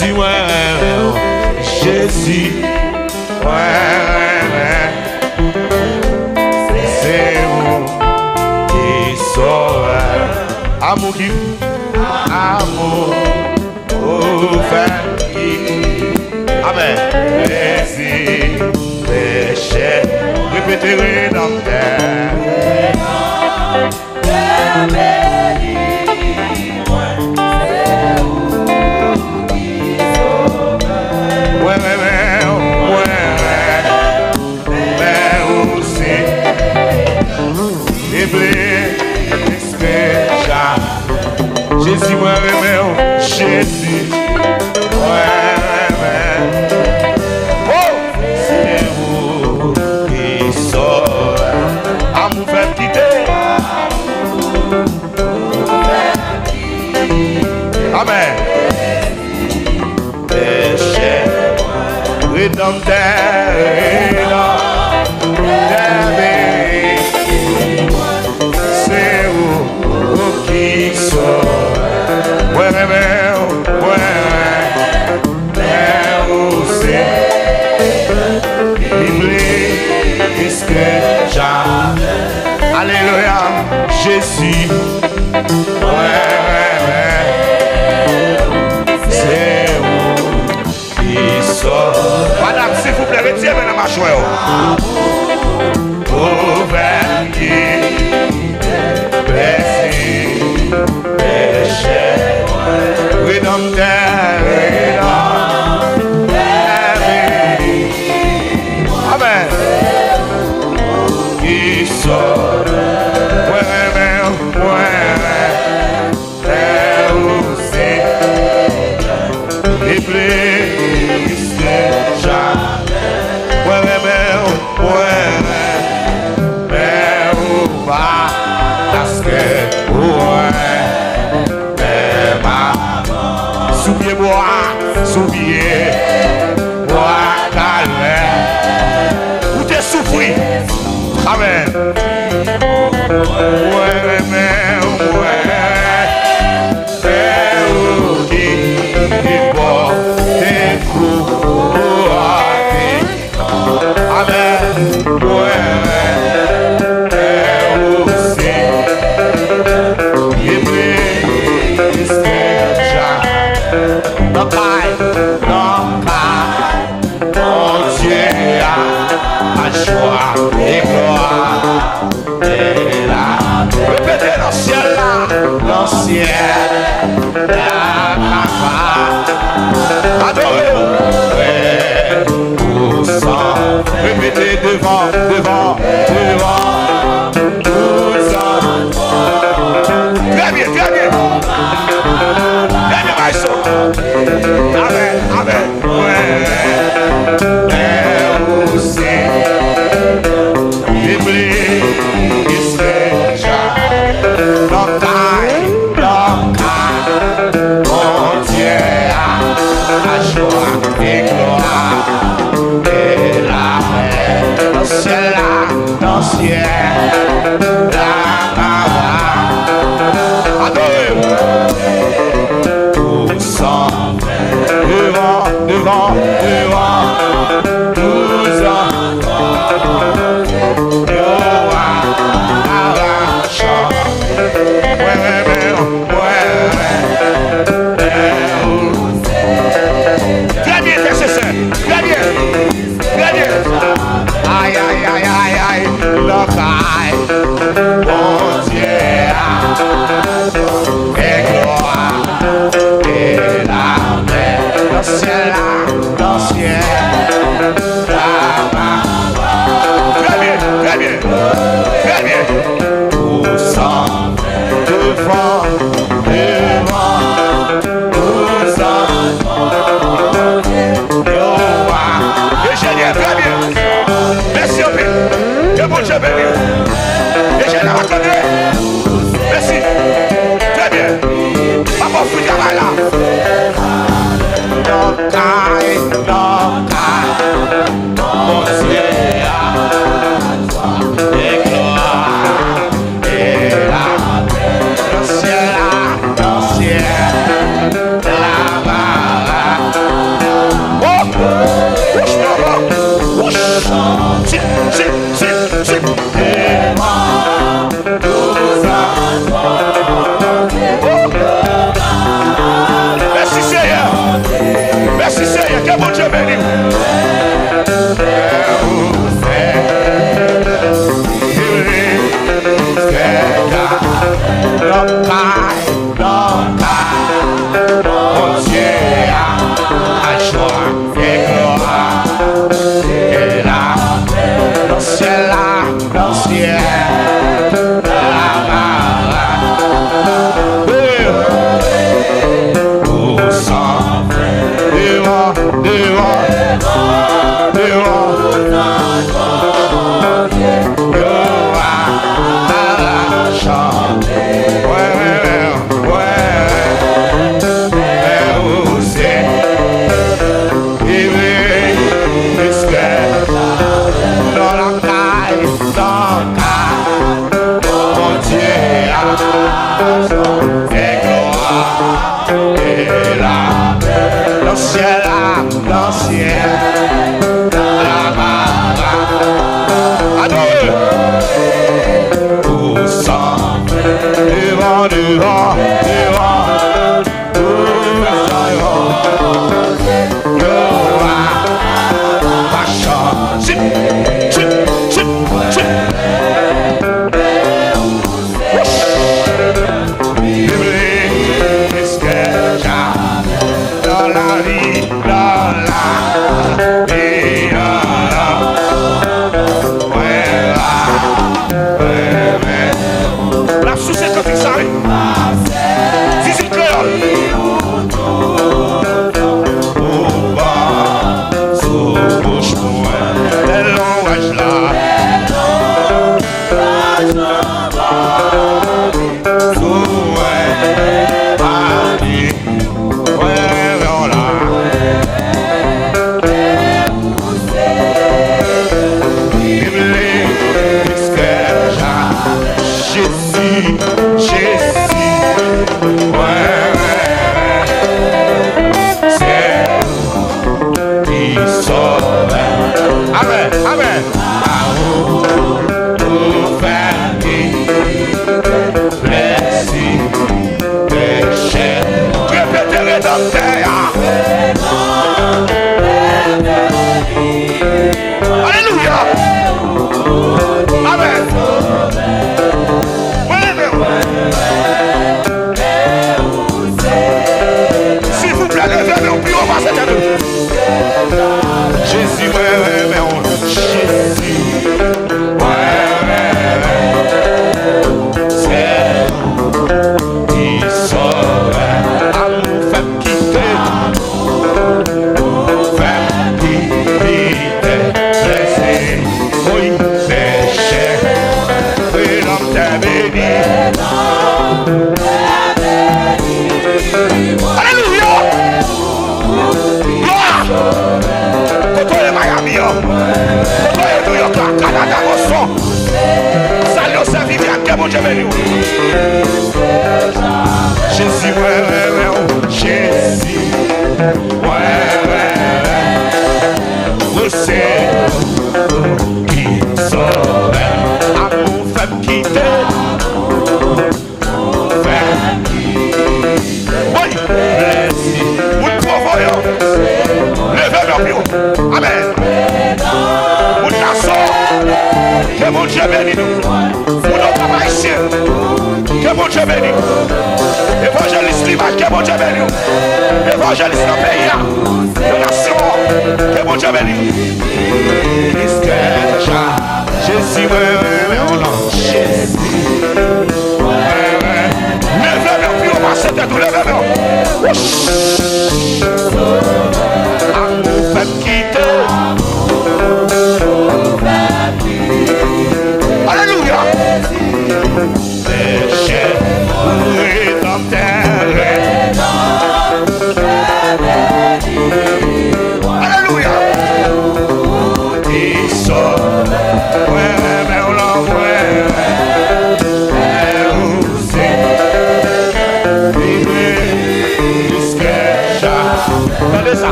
Jésus, ouais, Jésus, ouais, c'est vous qui sauve. Amour qui, amour, ouvert qui, amen. Jésus, péché, répétez rédempteur. Jésus, moi, Jésus, oh, c'est vous qui sauve. Amour fait quitter. Amen. Péché, rédempteur, c'est vous qui sauve. Alléluia, Jésus, c'est vous qui sauve. Madame, s'il vous plaît, retirez maintenant ma joie. Ouvert qui péché, rédempteur, amen. Qui sauve. Souviez-moi, calme. Où t'es souffri? Amen. Et gloire et la répétez l'ancien là, l'ancien la papa adorez vous sang répétez devant vous sang très bien maestro amen l'ancien Merci Seigneur. Merci Seigneur. Que bon Dieu bénisse.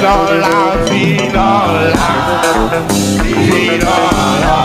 dans la vie, dans la vie, dans la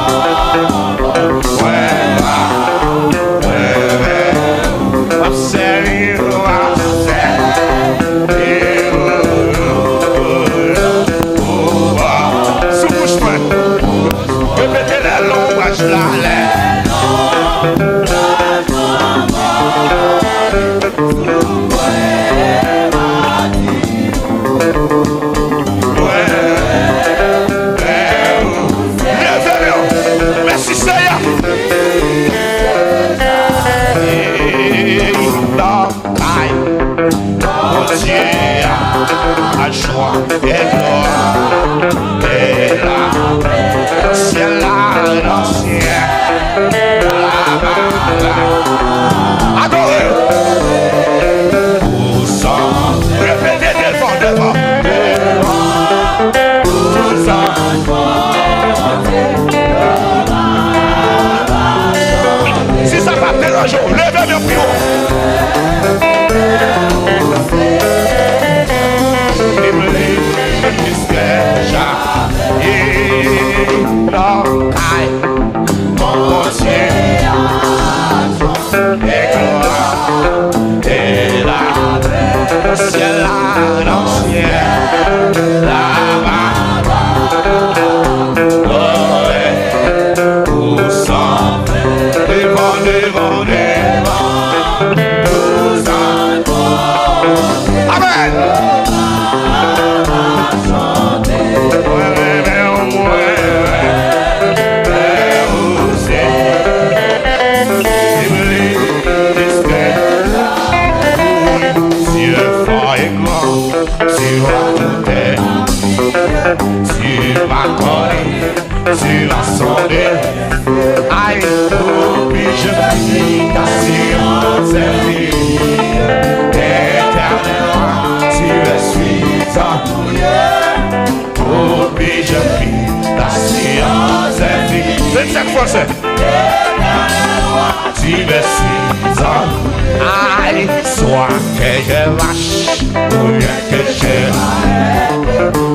soit que je lâche, ou bien que je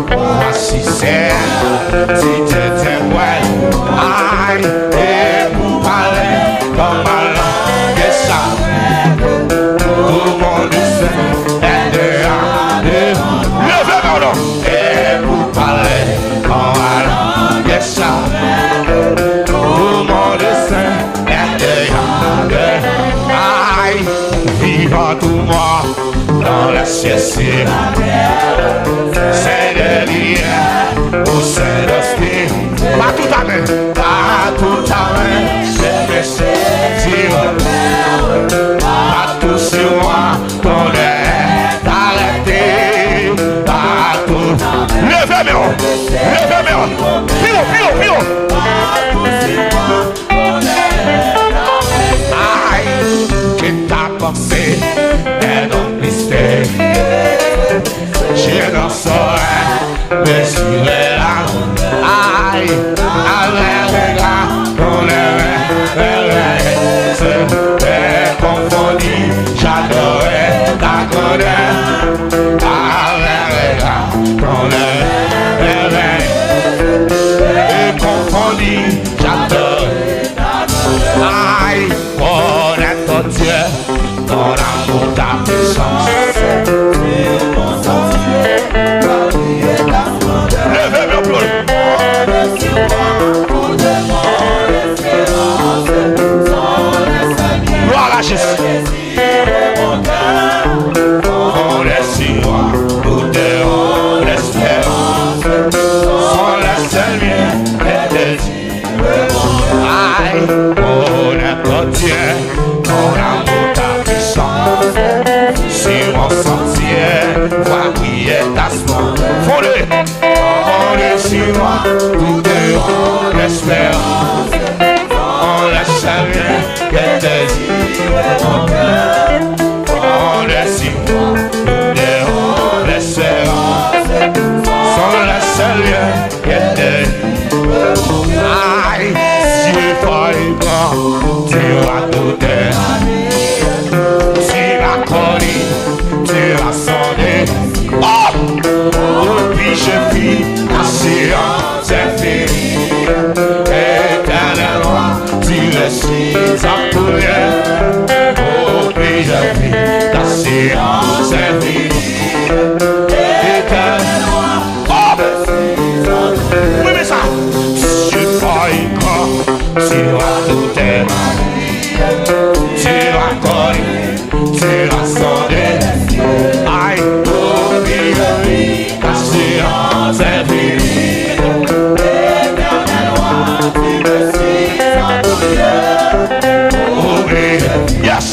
voici c'est, si t'étais ouais, aïe, et vous parlez comme un langue et ça, tout le monde sait, et levez mon nom, et vous parlez comme un langue et ça, tout le monde sait, aïe, vivant tout moi dans la sieste, c'est de l'hier ou c'est de style. Pas tout à main, c'est mes sentiments. Pas tout sur moi, ton est arrêté. Pas tout. Levez mes hauts, pilo. Aïe, que t'as pensé, et donc listé. J'ai dans soleil, mais sur les larmes. Aïe, avec les gars, on c'est confondu. J'adorais ta grandeur. Avec les gars, on est confondu. J'adorais ta grandeur. Aïe, on est ton Dieu, ton amour, ta puissance. Gloire à Jésus. On est sur moi, nous devons l'espérance. On laisse seul bien et désir. Aïe, on est ton Dieu, ton amour, ta puissance. Sur mon sentier, vois briller ta semence. Fondez, on est sur moi, nous devons l'espérance. On laisse seul bien et désir. On est sur moi, nous devons l'espérance. Sans la seule qui était. Aïe, si fort et grand, tu vas tout être. Tu vas connu, tu vas sonner. Oh! suis entouré. Oh, puis je vis ta science infinie. Éternellement, oh, oui, mais ça, tu vas y croire, tu vas tout aimer. Tu vas connaître, tu vas sonder. Aïe, oh, puis je vis ta science infinie. Éternellement, tu me suis entouré. Oh, oui, yes.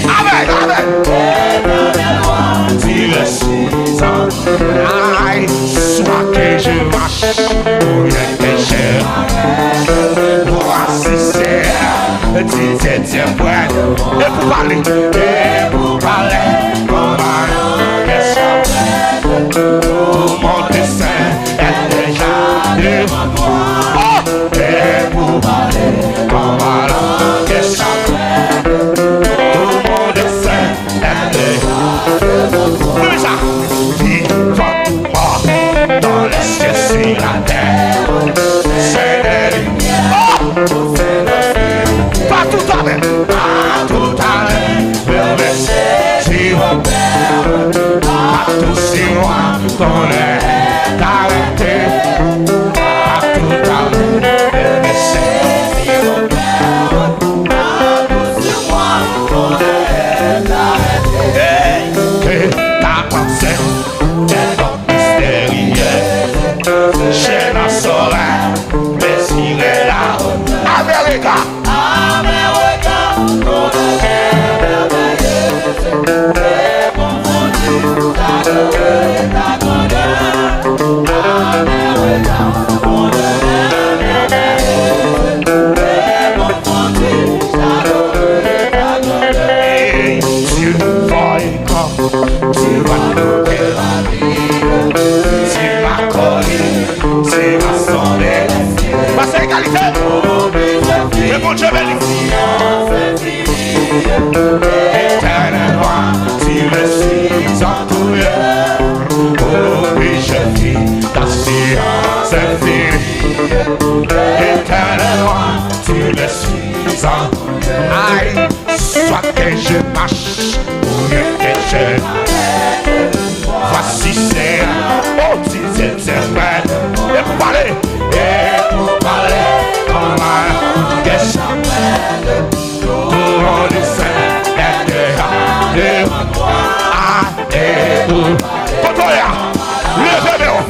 Amen, amen. Tu me suis entouré. Aïe, soit que je marche pour le péché. Voici c'est tiens prêt. Et pour parler, comme un tout mon dessein est déjà devant moi. Oh! Et pour parler, comme un tout mon dessein est déjà devant moi. Oui, ça! Vivant moi dans les cieux sur la terre. C'est des lumières. Oh! Pas tout à l'heure, le verset sur mon père, partout sur moi, ton est arrêté. Pas tout à l'heure, le verset sur mon père, partout sur moi, ton est arrêté. Que ta pensée est donc mystérieuse, je n'en saurais, mais il est là. América! Éternellement, tu me suis entouré. Oh, oui, je vis ta science infinie. Éternellement, tu me suis entouré. Aïe, soit que je marche ou que je m'arrête. Voici c'est oh, tu sais vrai. Et pour parler, comme un que j'appelle. Tout mon dessein est déjà devant moi. Et tout. Potoya, levez-moi.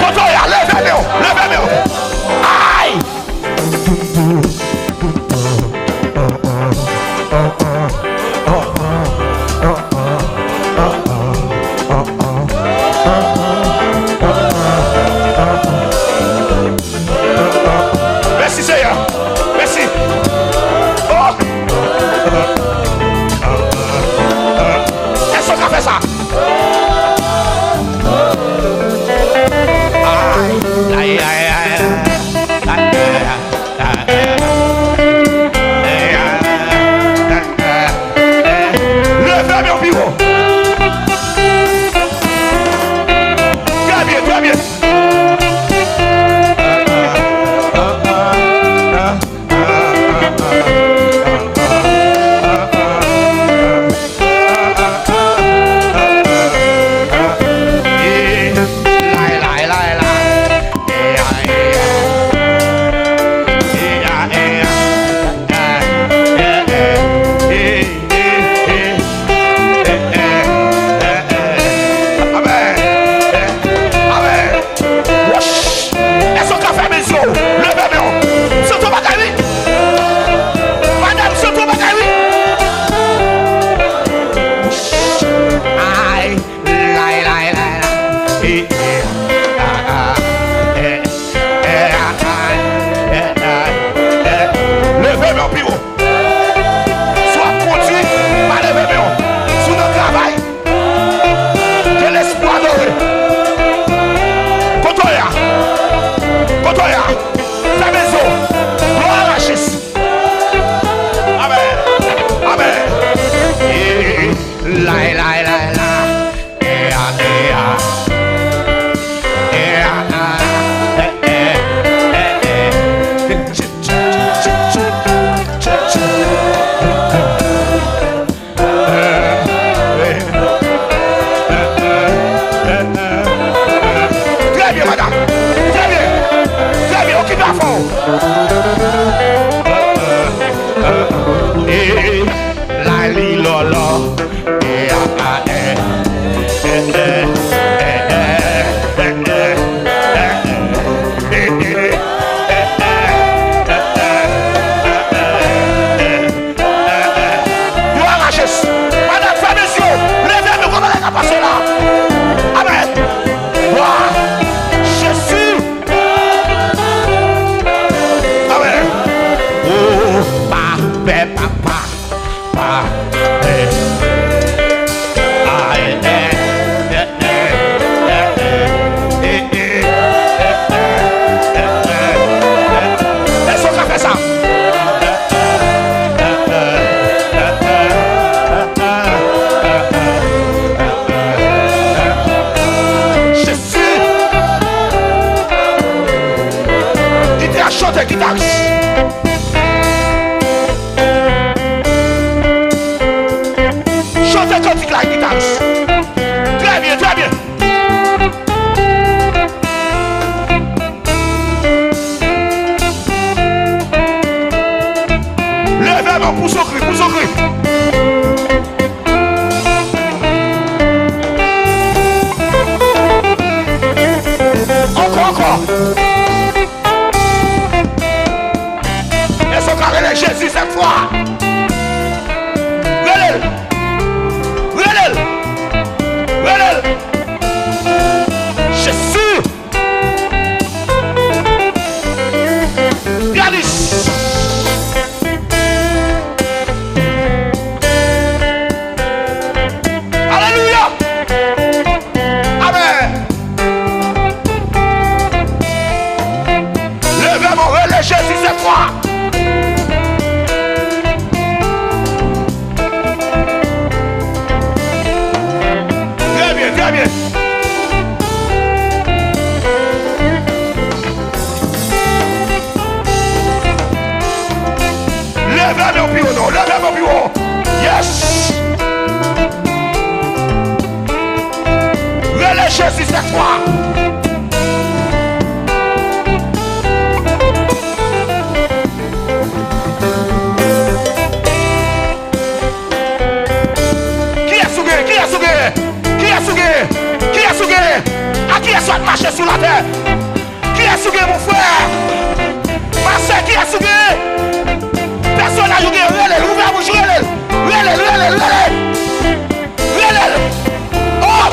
Potoya, levez-moi. Aïe. Oh, chantez, guitariste. Chantez cantique là, guitariste. Très bien, très bien. Levez-moi pour son cri, pour son cri. Encore. Et son carré de Jésus cette fois. Relève. Jésus. Regardez. Alléluia. Amen. Levez-moi, relève Jésus cette fois. Très bien, très bien. Levez-moi au bureau, non, levez-moi au bureau. Yes. Relève Jésus cette fois. À qui est-ce qui marche sur la terre? Qui est-ce qui mon frère? Ma soeur, qui est-ce qui? Personne n'a joué. Relève, ouvert bouche, relève. Oh!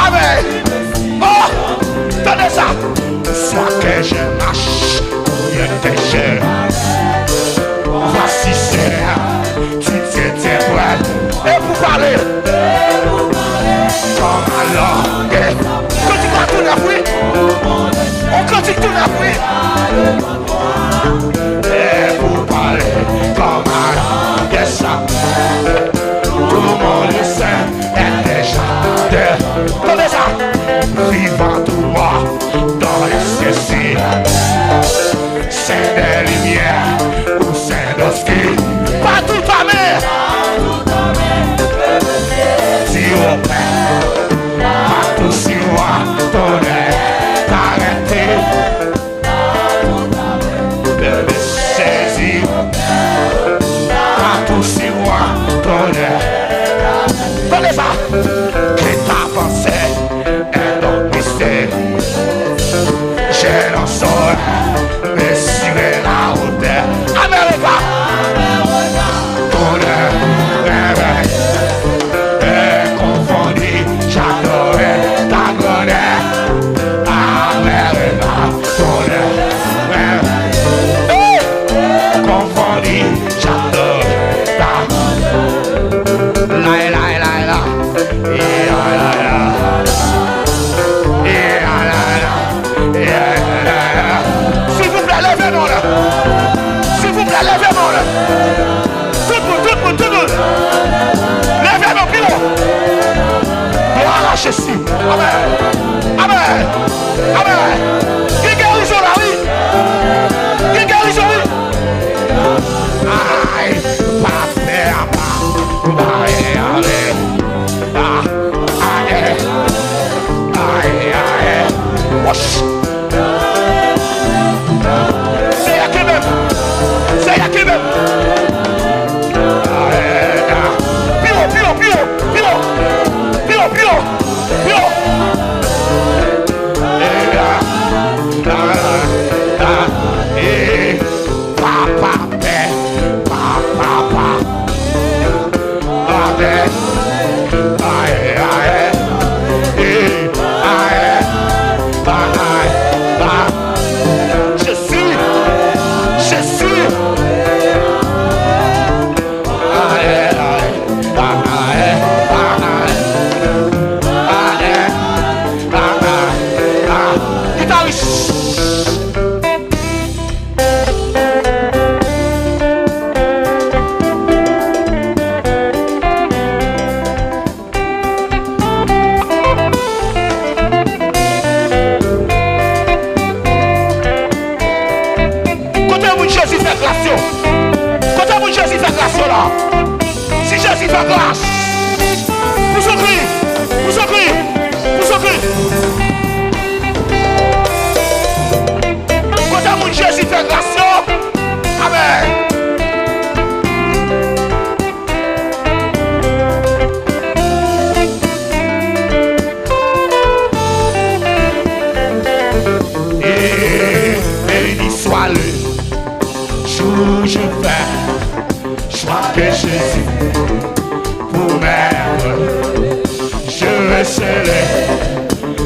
Amen. Oh, tenez ça. Soit que je marche, je te gère. Voici Seigneur, tu t'étais prête. Et pour parler, comme alors, quand tu vas tout l'appuyer, on critique tout l'appuyer. Et pour parler, comme alors, yes, ça. Tout le monde le sait, est déjà terre. Tenez ça. Vivant tout moi dans les cieux. C'est des lumières ou c'est d'obscur. Pas tout ta mère. Si on perd, pas tout sur moi, ton air t'arrêter. De me saisir. Pas tout sur moi, ton air. Tenez ça. Qui t'a pensé est donc mystère. J'ai l'en saurais, mais sur la route. América. faire grâce. Pour son cri. Pour son cri. Pour son cri. Quand mon Jésus fait grâce. Amen. Béni soit le jour où je fais. Je crois que Jésus pour m'aider. Je vais sceller.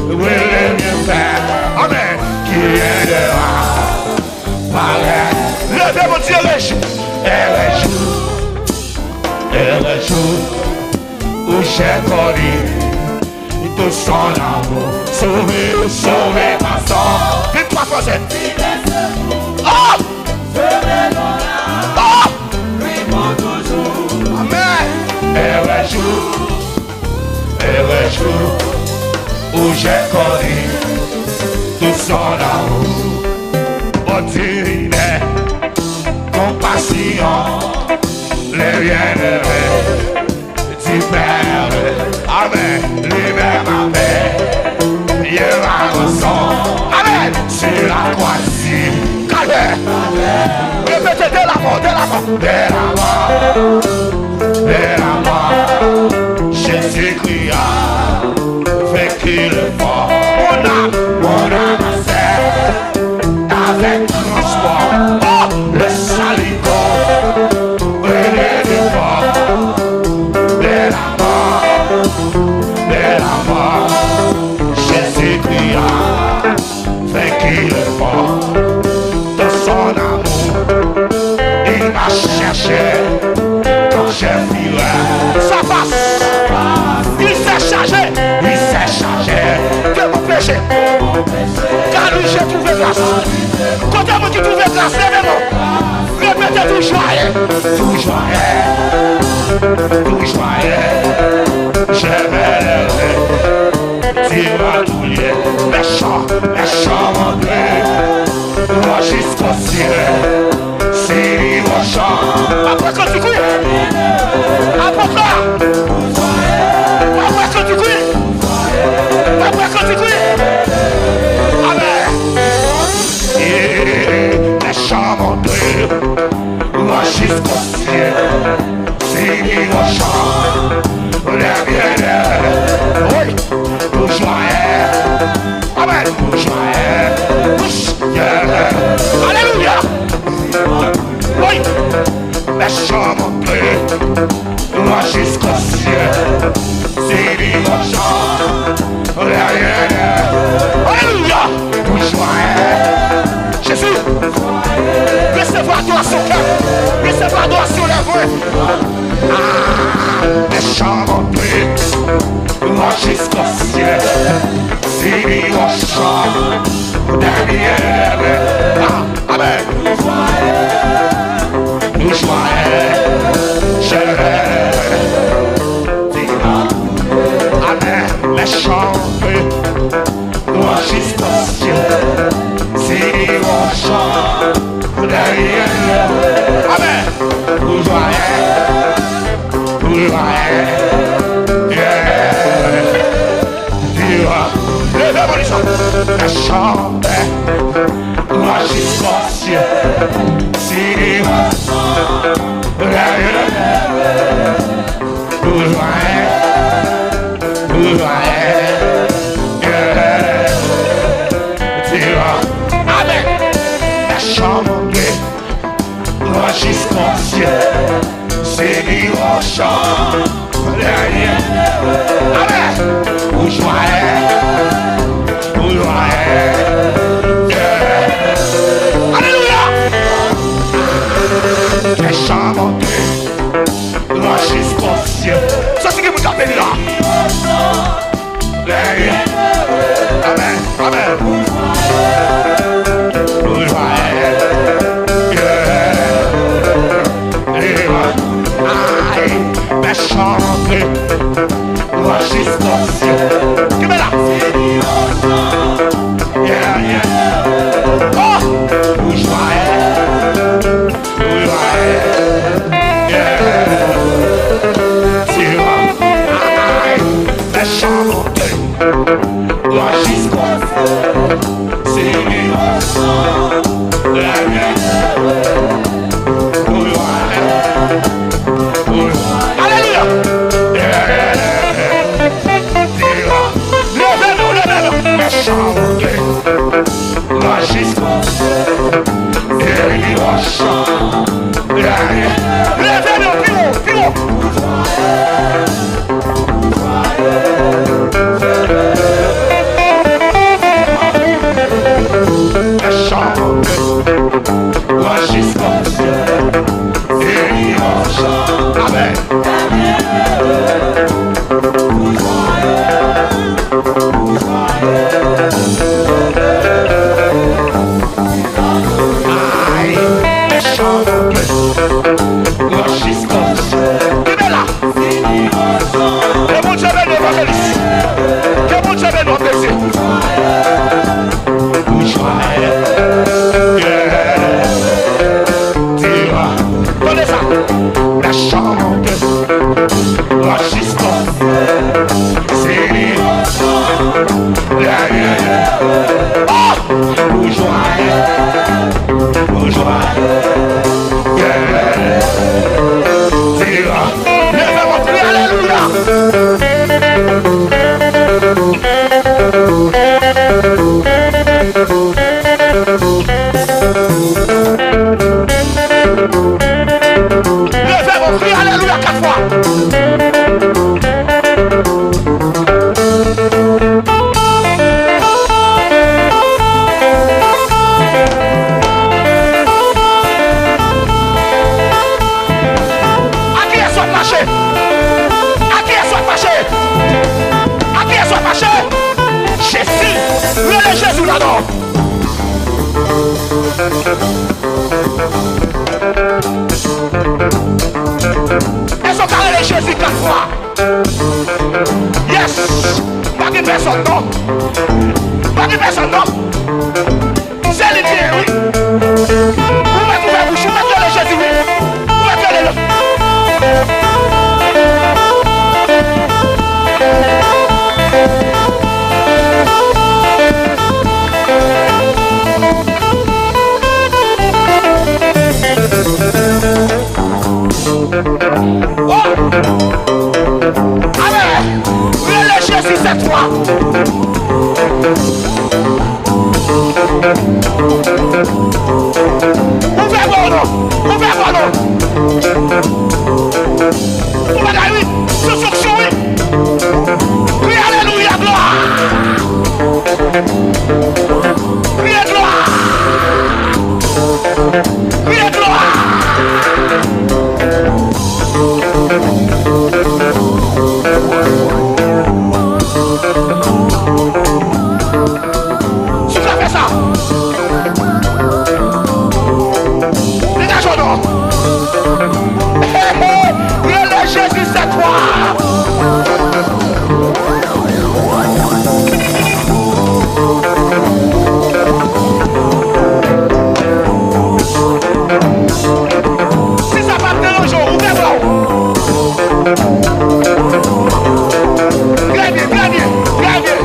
Oui, le mieux faire. Amen. Qui aidera. Levez mon Dieu les jours. Et le jour où j'ai connu de son amour. Sauvé ma sang. Dites-moi français. Oh! Oh! Amen. Et le jour où j'ai connu de son amour. Bon Dieu, il est compassion, les bien-aimés du Père. Amen. Lui-même avait mieux la raison. Amen. Sur la croix-ci. Calais. Répétez dès la mort, dès la mort. Dès la mort. Dès la mort. Jésus-Christ a vaincu le fort. Mon âme sait. Avec transport, oh, le saligot, venez du fort, de la mort, Jésus-Christ a vaincu le fort, de son amour, il m'a cherché, quand j'ai filé, ça passe, il s'est chargé, de mon péché, car lui j'ai trouvé grâce. Quand vous qui trouvez grâce, levez-moi. Répétez tout joyeux. Tout joyeux. Je vais lever. Dis-moi tout lié. Méchant monté. Moi jusqu'au ciel. C'est mon chant. Après quand tu couilles. Après quoi. Après quand tu couilles. Après quand tu couilles. Amen. Les chants montés, moi jusqu'au ciel, c'est mon chant, les bien-aimés, oui, tout joyeux, amen, tout joyeux, alléluia, oui, les chants montés, moi jusqu'au ciel, c'est mon chant, les bien-aimés, alléluia, tout joyeux. Jésus, recevoir adoration au cœur, recevoir adoration au lèvres. Les chants montés, moi jusqu'au ciel, c'est mon chant, derrière. Amen. Nous joyeux, je amen. Les chants montés, moi jusqu'au ciel. C'est mon chant derrière. Amen. Vous voyez. Levez mon sang. La chambre. Moi jusqu'au ciel. C'est mon chant derrière. Vous voyez. Amen. La chambre, moi jusqu'au ciel, c'est mon chant derrière. Amen. Vous joyeux. Alléluia. La chambre, moi jusqu'au ciel. Ça c'est que vous appelez là. Amen. Amen. Chanter, moi jusqu'au ciel. Give me that. Yeah. Oh, yeah. Levez-nous, plus haut. La chambre, moi jusqu'au ciel, et amen. Aïe, les chambres, moi jusqu'au ciel. Qui est là? Que mon Dieu bénisse l'évangéliste. Que mon Dieu bénisse l'évangéliste. Donnez ça. La chambre la chiston c'est la bourgeois alléluia. Levez vos cris, alléluia, 4 fois. À qui est soit fâché? À qui est soit fâché? À qui est soit fâché? Jésus, le Jésus là-dedans. Est-ce qu'on carré les Jésus 4 fois? Yes! Pas de personne, non? Pas de personne, non? C'est l'idée, oui. Vous mettez ouvert bouche, vous mettez les Jésus, oui. Vous mettez les autres. Oh! Amen! Relais Jésus cette fois! Ouvrez mon nom! Ouvrez mon nom! Ouvrez oui! Sous oui! Oui, alléluia, gloire! Oui, gloire! Oui, gloire! Si tu as fait ça, dégage au nom. Relais Jésus cette fois. Si ça va tenir un jour, ouvrez-moi. Gagnez, gagnez, gagnez,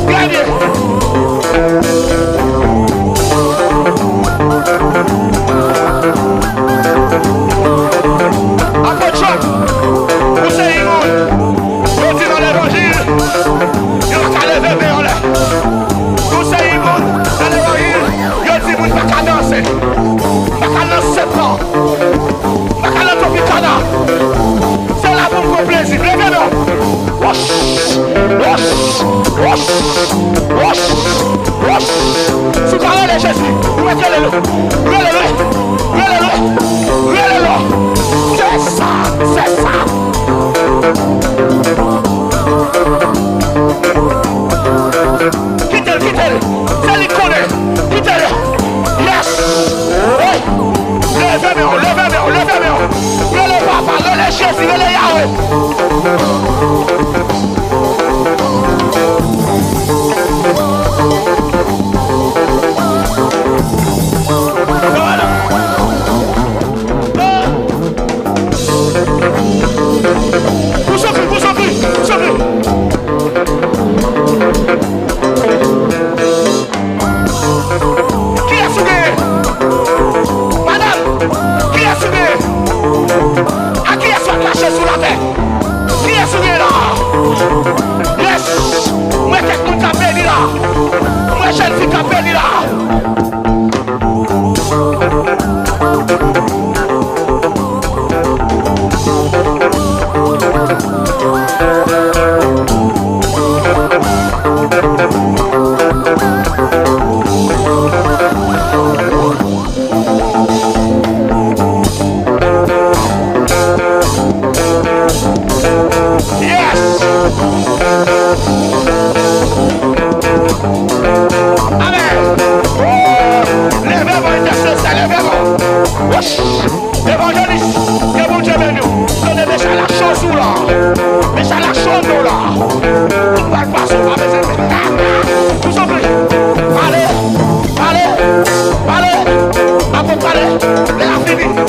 gagnez. Après le choc, vous savez, vous dites dans l'évangile, il n'y a qu'à lever vers là. Vous savez, dans l'évangile, il y a dit, vous n'avez qu'à danser. Pas qu'à danser pas. Pas qu'à danser au canard. C'est là pour vous plaisir. Levez-nous. Wash, wash, wash, wash, wash. Si vous parlez de Jésus, vous mettez le lot. C'est ça, c'est ça. Quittez-le, quittez-le. C'est lui connaît. Quittez-le. Yes. Oui. Levez-nous, levez-nous, levez-nous. Le papa, le Jésus, le Yahweh. Voilà. Vous sortez, vous sortez, vous sortez. Qui a soudé? Madame, qui a soudé? À qui est-ce qu'on caché sous la terre? Qui est soudé là? Yes! Moi, quelqu'un qui a béni là. Moi, jeune fille qui a béni là. évangéliste, que bon Dieu bénisse. Donnez déjà la chose ou là. Déjà la chose ou là. On va le passer, on va le passer. Vous en prie. Allez, allez, allez. À peu près, il a fini.